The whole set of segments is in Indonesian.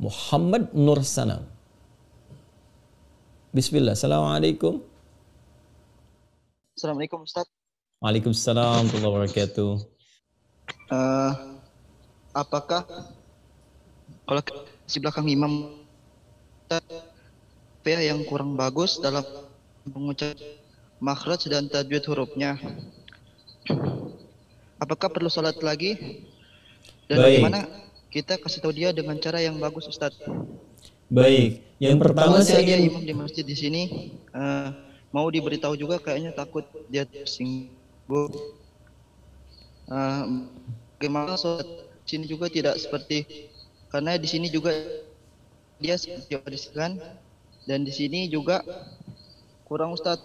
Muhammad Nur Sanam. Bismillah. Assalamualaikum. Assalamualaikum Ustaz. Waalaikumsalam warahmatullahi wabarakatuh. Apakah kalau di belakang imam yang kurang bagus dalam mengucap makhraj dan tajwid hurufnya, apakah perlu salat lagi? Dan bagaimana kita kasih tahu dia dengan cara yang bagus, Ustaz? Baik, yang pertama saya ingin imam di masjid di sini mau diberitahu juga, kayaknya takut dia tersinggung. Bagaimana sholat sini juga tidak seperti, karena di sini juga dia seperti wariskan, dan di sini juga kurang Ustaz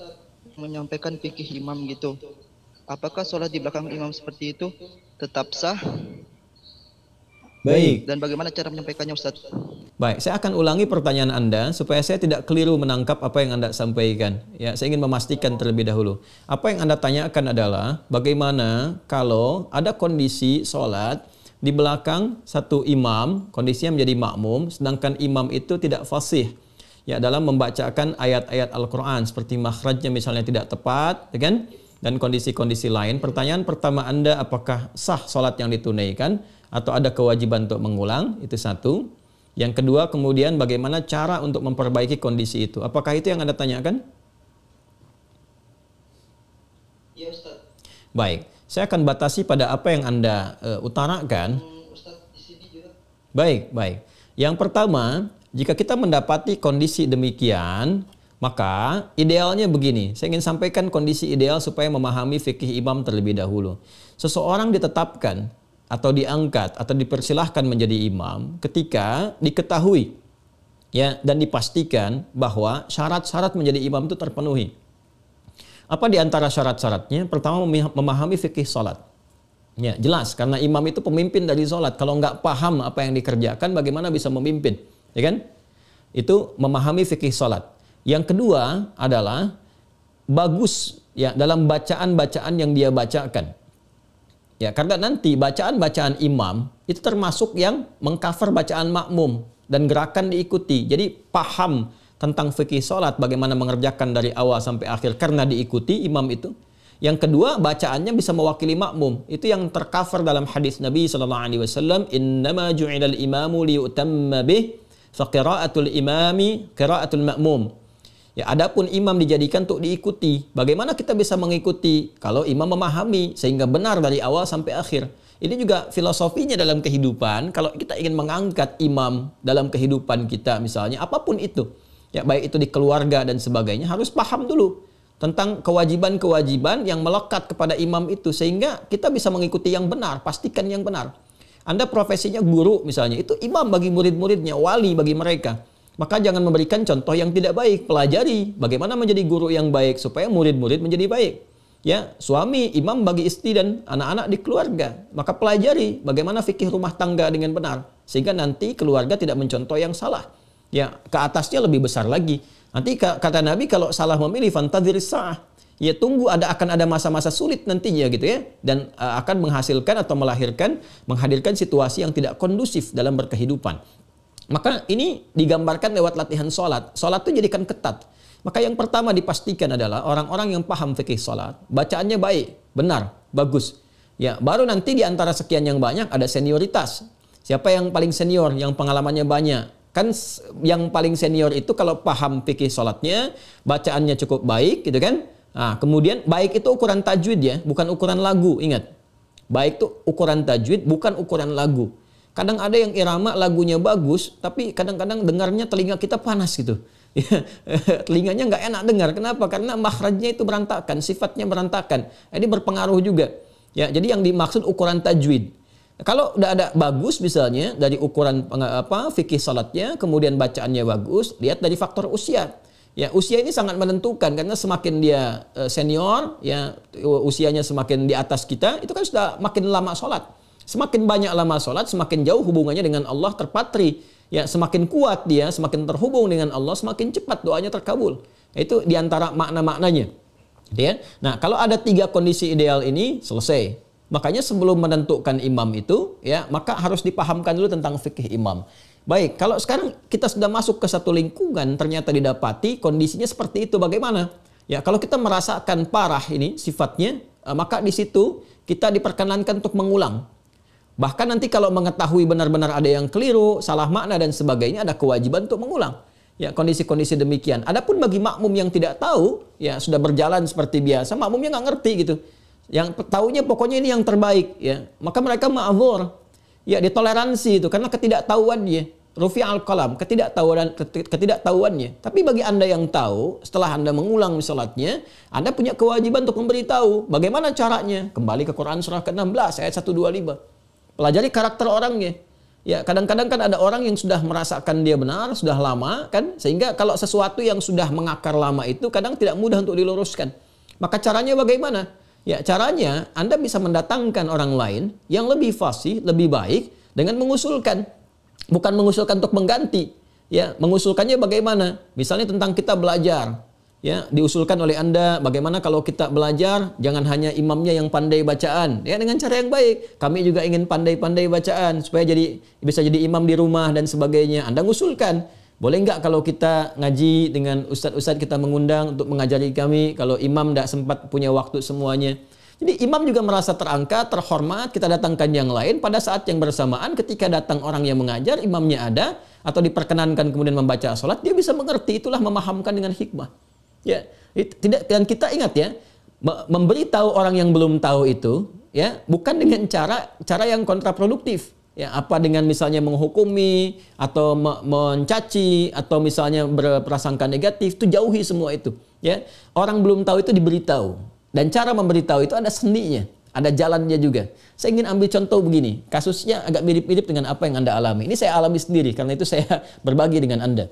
menyampaikan fikih imam gitu. Apakah sholat di belakang imam seperti itu tetap sah? Baik. Dan bagaimana cara menyampaikannya, Ustaz? Baik, saya akan ulangi pertanyaan Anda supaya saya tidak keliru menangkap apa yang Anda sampaikan. Ya, saya ingin memastikan terlebih dahulu. Apa yang Anda tanyakan adalah bagaimana kalau ada kondisi sholat di belakang satu imam, kondisinya menjadi makmum, sedangkan imam itu tidak fasih ya dalam membacakan ayat-ayat Al-Quran, seperti makhrajnya misalnya tidak tepat, ya kan? Dan kondisi-kondisi lain. Pertanyaan pertama Anda, apakah sah sholat yang ditunaikan atau ada kewajiban untuk mengulang? Itu satu. Yang kedua, kemudian bagaimana cara untuk memperbaiki kondisi itu? Apakah itu yang Anda tanyakan? Ya, Ustaz. Baik, saya akan batasi pada apa yang Anda utarakan. Ustaz, di sini juga. Baik. Yang pertama, jika kita mendapati kondisi demikian, maka idealnya begini. Saya ingin sampaikan kondisi ideal supaya memahami fikih imam terlebih dahulu. Seseorang ditetapkan atau diangkat atau dipersilahkan menjadi imam ketika diketahui ya dan dipastikan bahwa syarat-syarat menjadi imam itu terpenuhi. Apa di antara syarat-syaratnya? Pertama, memahami fikih salat. Ya, jelas karena imam itu pemimpin dari salat. Kalau nggak paham apa yang dikerjakan, bagaimana bisa memimpin? Ya kan? Itu memahami fikih salat. Yang kedua adalah bagus ya dalam bacaan-bacaan yang dia bacakan. Ya, karena nanti bacaan-bacaan imam itu termasuk yang mengcover bacaan makmum dan gerakan diikuti. Jadi paham tentang fikih salat, bagaimana mengerjakan dari awal sampai akhir karena diikuti imam itu. Yang kedua, bacaannya bisa mewakili makmum. Itu yang tercover dalam hadis Nabi SAW, "Innama ju'ilal imamu liyutamma bih, fa qira'atul imami qira'atul ma'mum." Ya, adapun imam dijadikan untuk diikuti. Bagaimana kita bisa mengikuti? Kalau imam memahami sehingga benar dari awal sampai akhir. Ini juga filosofinya dalam kehidupan. Kalau kita ingin mengangkat imam dalam kehidupan kita misalnya, apapun itu. Ya, baik itu di keluarga dan sebagainya, harus paham dulu tentang kewajiban-kewajiban yang melekat kepada imam itu. Sehingga kita bisa mengikuti yang benar, pastikan yang benar. Anda profesinya guru misalnya, itu imam bagi murid-muridnya, wali bagi mereka. Maka jangan memberikan contoh yang tidak baik. Pelajari bagaimana menjadi guru yang baik supaya murid-murid menjadi baik. Ya, suami imam bagi istri dan anak-anak di keluarga. Maka pelajari bagaimana fikih rumah tangga dengan benar sehingga nanti keluarga tidak mencontoh yang salah. Ya, ke atasnya lebih besar lagi. Nanti kata Nabi kalau salah memilih fantadhiris sa'ah. Ya, tunggu akan ada masa-masa sulit nantinya gitu ya, dan akan menghasilkan atau menghadirkan situasi yang tidak kondusif dalam berkehidupan. Maka ini digambarkan lewat latihan sholat. Sholat itu jadikan ketat. Maka yang pertama dipastikan adalah orang-orang yang paham fikih sholat. Bacaannya baik, benar, bagus. Ya, baru nanti di antara sekian yang banyak ada senioritas. Siapa yang paling senior, yang pengalamannya banyak. Kan yang paling senior itu kalau paham fikih sholatnya, bacaannya cukup baik gitu kan. Nah, kemudian baik itu ukuran tajwid ya, bukan ukuran lagu, ingat. Baik itu ukuran tajwid, bukan ukuran lagu. Kadang ada yang irama lagunya bagus, tapi kadang-kadang dengarnya telinga kita panas gitu. Telinganya nggak enak dengar. Kenapa? Karena makhrajnya itu berantakan, sifatnya berantakan. Ini berpengaruh juga. Ya, jadi yang dimaksud ukuran tajwid. Kalau udah ada bagus misalnya dari ukuran fikih salatnya, kemudian bacaannya bagus, lihat dari faktor usia. Ya, usia ini sangat menentukan karena semakin dia senior, ya usianya semakin di atas kita, itu kan sudah makin lama sholat. Semakin banyak lama sholat, semakin jauh hubungannya dengan Allah terpatri. Ya, semakin kuat dia, semakin terhubung dengan Allah, semakin cepat doanya terkabul. Itu diantara makna-maknanya. Ya. Nah, kalau ada 3 kondisi ideal ini, selesai. Makanya sebelum menentukan imam itu, ya, maka harus dipahamkan dulu tentang fikih imam. Baik, kalau sekarang kita sudah masuk ke satu lingkungan, ternyata didapati kondisinya seperti itu, bagaimana? Ya, kalau kita merasakan parah ini sifatnya, maka di situ kita diperkenankan untuk mengulang. Bahkan nanti kalau mengetahui benar-benar ada yang keliru, salah makna dan sebagainya, ada kewajiban untuk mengulang. Ya, kondisi-kondisi demikian. Adapun bagi makmum yang tidak tahu, ya sudah berjalan seperti biasa, makmumnya nggak ngerti gitu. Yang tahunya pokoknya ini yang terbaik, ya. Maka mereka ma'dzur. Ya, ditoleransi itu karena ketidaktahuannya. Rufi al-qalam, ketidaktahuannya. Tapi bagi Anda yang tahu, setelah Anda mengulang salatnya, Anda punya kewajiban untuk memberitahu bagaimana caranya. Kembali ke Quran surah ke-16 ayat 125. Pelajari karakter orangnya. Ya, kadang-kadang kan ada orang yang sudah merasakan dia benar, sudah lama kan, sehingga kalau sesuatu yang sudah mengakar lama itu kadang tidak mudah untuk diluruskan. Maka caranya bagaimana? Ya, caranya Anda bisa mendatangkan orang lain yang lebih fasih, lebih baik dengan mengusulkan. Bukan mengusulkan untuk mengganti. Ya, mengusulkannya bagaimana? Misalnya tentang kita belajar. Ya, diusulkan oleh Anda bagaimana kalau kita belajar jangan hanya imamnya yang pandai bacaan, ya, dengan cara yang baik. Kami juga ingin pandai-pandai bacaan supaya bisa jadi imam di rumah dan sebagainya. Anda ngusulkan. Boleh nggak kalau kita ngaji dengan ustadz-ustadz kita mengundang untuk mengajari kami kalau imam tidak sempat punya waktu semuanya. Jadi imam juga merasa terangkat, terhormat, kita datangkan yang lain pada saat yang bersamaan ketika datang orang yang mengajar, imamnya ada atau diperkenankan kemudian membaca sholat, dia bisa mengerti, itulah memahamkan dengan hikmah. Ya, tidak, dan kita ingat ya, memberitahu orang yang belum tahu itu ya bukan dengan cara yang kontraproduktif. Ya, apa dengan misalnya menghukumi atau mencaci atau misalnya berprasangka negatif, itu jauhi semua itu. Ya, orang belum tahu itu diberitahu, dan cara memberitahu itu ada sendinya, ada jalannya juga. Saya ingin ambil contoh begini, kasusnya agak mirip-mirip dengan apa yang Anda alami. Ini saya alami sendiri, karena itu saya berbagi dengan Anda.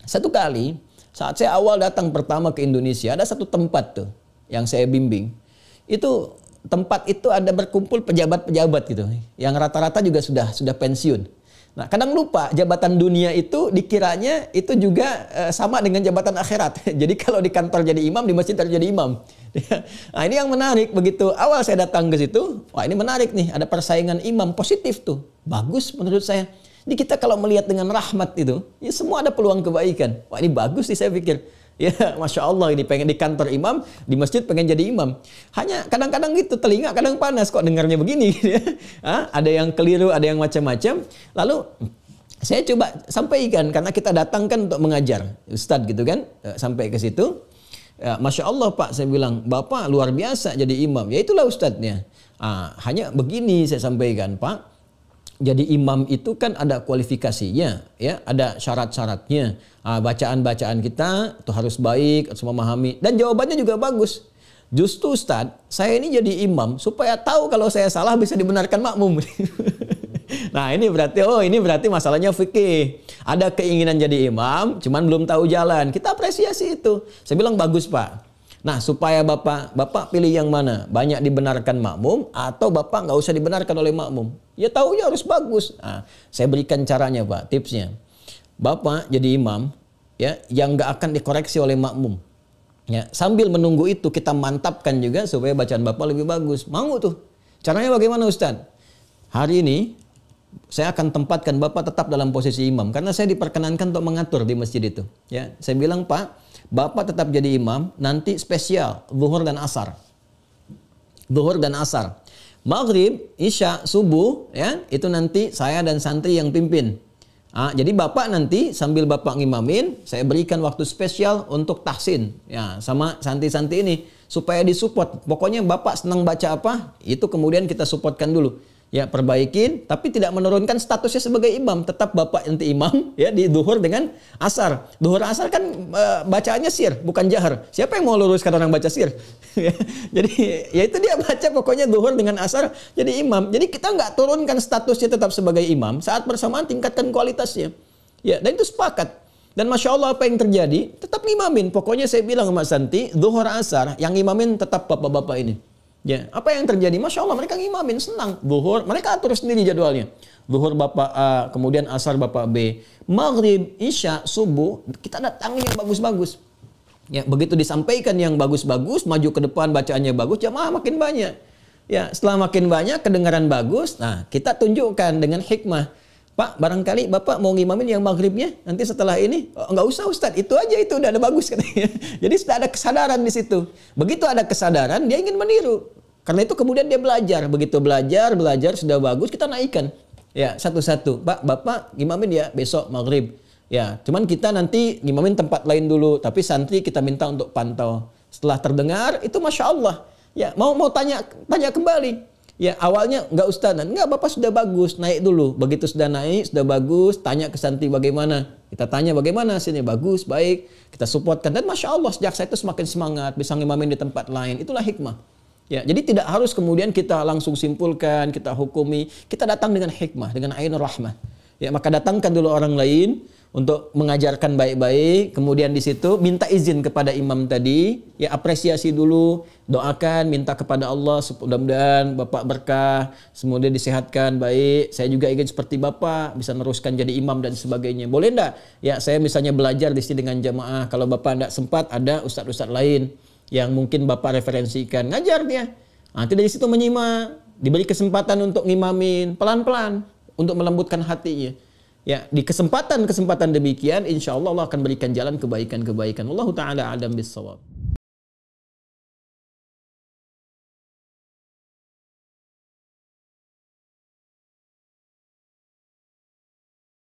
Satu kali saat saya awal datang pertama ke Indonesia, ada satu tempat tuh yang saya bimbing. Itu tempat itu ada berkumpul pejabat-pejabat gitu, yang rata-rata juga sudah pensiun. Nah, kadang lupa jabatan dunia itu dikiranya itu juga sama dengan jabatan akhirat. Jadi kalau di kantor jadi imam, di masjid harus jadi imam. Nah, ini yang menarik, begitu awal saya datang ke situ, wah ini menarik nih, ada persaingan imam positif tuh, bagus menurut saya. Jadi kita kalau melihat dengan rahmat itu, ya semua ada peluang kebaikan. Wah ini bagus sih saya pikir. Ya, Masya Allah, ini pengen di kantor imam, di masjid pengen jadi imam. Hanya kadang-kadang gitu, telinga kadang panas kok dengarnya begini. Ada yang keliru, ada yang macam-macam. Lalu saya coba sampaikan, karena kita datang kan untuk mengajar. Ustadz gitu kan, sampai ke situ. Masya Allah Pak, saya bilang, Bapak luar biasa jadi imam. Ya itulah Ustadznya. Hanya begini saya sampaikan, Pak. Jadi imam itu kan ada kualifikasinya, ya, ada syarat-syaratnya. Bacaan-bacaan kita itu harus baik, harus memahami. Dan jawabannya juga bagus. Justru Ustadz, saya ini jadi imam supaya tahu kalau saya salah bisa dibenarkan makmum. Nah ini berarti masalahnya fikih. Ada keinginan jadi imam, cuman belum tahu jalan. Kita apresiasi itu. Saya bilang bagus Pak. Nah, supaya Bapak pilih yang mana? Banyak dibenarkan makmum atau Bapak nggak usah dibenarkan oleh makmum? Ya taunya harus bagus. Nah, saya berikan caranya Pak, tipsnya. Bapak jadi imam, ya, yang nggak akan dikoreksi oleh makmum. Ya, sambil menunggu itu kita mantapkan juga supaya bacaan Bapak lebih bagus. Mau tuh. Caranya bagaimana Ustadz? Hari ini saya akan tempatkan Bapak tetap dalam posisi imam karena saya diperkenankan untuk mengatur di masjid itu. Ya, saya bilang Pak, Bapak tetap jadi imam, nanti spesial, zuhur dan asar. Zuhur dan asar. Maghrib, isya, subuh, ya, itu nanti saya dan santri yang pimpin. Jadi Bapak nanti sambil Bapak ngimamin, saya berikan waktu spesial untuk tahsin. Ya, sama santri-santri ini, supaya disupport. Pokoknya Bapak senang baca apa, itu kemudian kita supportkan dulu. Ya, perbaikin, tapi tidak menurunkan statusnya sebagai imam. Tetap Bapak nanti imam, ya, di duhur dengan asar. Duhur asar kan bacaannya sir, bukan jahar. Siapa yang mau luruskan orang baca sir? Jadi, ya itu dia baca pokoknya duhur dengan asar jadi imam. Jadi kita nggak turunkan statusnya tetap sebagai imam, saat bersamaan tingkatkan kualitasnya. Ya, dan itu sepakat. Dan Masya Allah apa yang terjadi? Tetap ngimamin. Pokoknya saya bilang sama Santi, duhur asar, yang imamin tetap bapak-bapak ini. Ya, apa yang terjadi? Masya Allah mereka ngimamin senang. Zuhur mereka atur sendiri jadwalnya. Zuhur Bapak A, kemudian asar Bapak B, maghrib, isya, subuh kita datangin yang bagus-bagus. Ya, begitu disampaikan yang bagus-bagus, maju ke depan bacaannya bagus, jamaah makin banyak. Ya, setelah makin banyak kedengaran bagus, nah kita tunjukkan dengan hikmah. Pak, barangkali Bapak mau ngimamin yang maghribnya nanti setelah ini. Oh, nggak usah Ustadz, itu aja itu udah ada bagus katanya. Jadi sudah ada kesadaran di situ. Begitu ada kesadaran, dia ingin meniru. Karena itu kemudian dia belajar. Begitu belajar sudah bagus, kita naikkan. Ya, satu-satu. Pak, Bapak ngimamin ya besok maghrib. Ya, cuman kita nanti ngimamin tempat lain dulu. Tapi santri kita minta untuk pantau. Setelah terdengar, itu Masya Allah. Ya, mau tanya kembali. Ya, awalnya enggak Ustaz, enggak Bapak sudah bagus, naik dulu. Begitu sudah naik, sudah bagus, tanya ke santri bagaimana. Kita tanya bagaimana sini, bagus, baik. Kita supportkan dan Masya Allah sejak saya itu semakin semangat, bisa ngimamin di tempat lain. Itulah hikmah. Ya, jadi tidak harus kemudian kita langsung simpulkan, kita hukumi. Kita datang dengan hikmah, dengan ainur rahmah. Ya, maka datangkan dulu orang lain untuk mengajarkan baik-baik, kemudian di situ minta izin kepada imam tadi, ya apresiasi dulu, doakan, minta kepada Allah mudah-mudahan Bapak berkah, semoga disehatkan baik, saya juga ingin seperti Bapak, bisa meneruskan jadi imam dan sebagainya. Boleh enggak? Ya saya misalnya belajar di sini dengan jamaah, kalau Bapak enggak sempat ada ustadz-ustadz lain yang mungkin Bapak referensikan, ngajar dia. Nanti dari situ menyimak, diberi kesempatan untuk ngimamin, pelan-pelan, untuk melembutkan hatinya. Ya, di kesempatan demikian insya Allah Allah akan berikan jalan kebaikan-kebaikan. Wallahu taala alam bissawab.